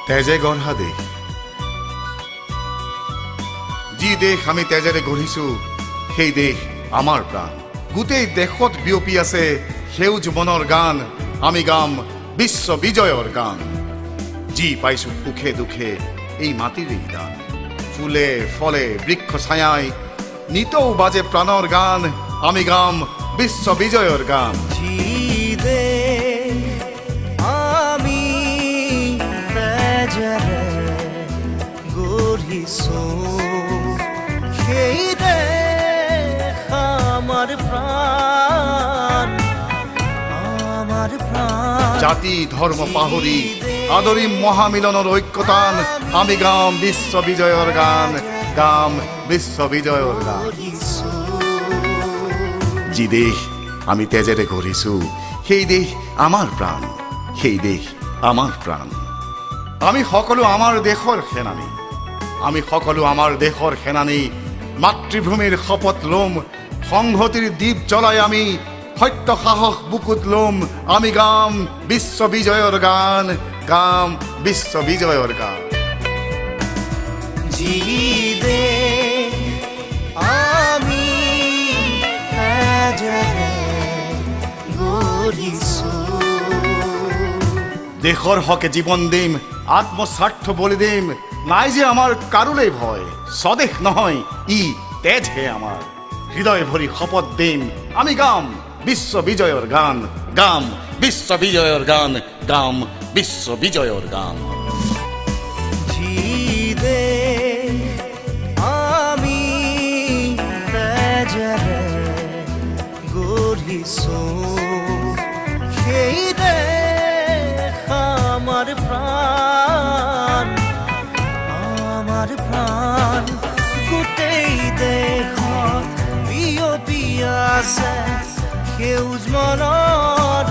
তেজে গঢ়া দেশ, যি দেশ আমি তেজেৰে গঢ়িছো সেই দেশ আমাৰ প্ৰাণ। গোটেই দেশত বিয়পি আছে সেউজ বনৰ গান, আমি গাম বিশ্ব বিজয়ৰ গান। যি পাইছো সুখে দুখে এই মাটিৰেই দান, ফুলে ফলে বৃক্ষ ছায়ায় নিতৌ বাজে প্ৰাণৰ গান, আমি গাম বিশ্ব বিজয়ৰ গান। আমি তেজেৰে গঢ়িছো সেই দেশ আমাৰ প্ৰাণ, আমাৰ প্ৰাণ। জাতি ধৰ্ম পাহৰি আদৰি মহামিলনৰ ঐক্যতান, আমি গাম বিশ্ব বিজয়ৰ গান, গাম বিশ্ব বিজয়ৰ গান। যি দেশ আমি তেজেৰে গঢ়িছো সেই দেশ আমাৰ প্ৰাণ, সেই দেশ আমাৰ প্ৰাণ। আমি সকলো আমাৰ দেশৰ সেনানী, আমি সকলো আমাৰ দেশৰ সেনানী। মাতৃভূমিৰ শপত ল'ম, সংহতিৰ দীপ জ্বলাই আমি সত্য সাহস বুকুত ল'ম, আমি গাম বিশ্ব বিজয়ৰ গান, গাম বিশ্ব বিজয়ৰ গান। যি দেশ আমি তেজেৰে গঢ়িছো, দেশৰ হকে জীৱন দিম, আত্মস্বাৰ্থ বলি দিম, নাই যে আমাৰ কাৰোলৈ ভয়। স্বদেশ নহয় ই তেজহে আমাৰ, হৃদয় ভৰি শপত দিম, আমি গাম বিশ্ব বিজয়ৰ গান, গাম বিশ্ব বিজয়ৰ গান, গাম বিশ্ব বিজয়ৰ গান। যি দেশ আমি তেজেৰে গঢ়িছো সেই দেশ আমাৰ প্ৰাণ, আমাৰ প্ৰাণ। গোটেই দেশত বিয়পি আছে সেউজ মনৰ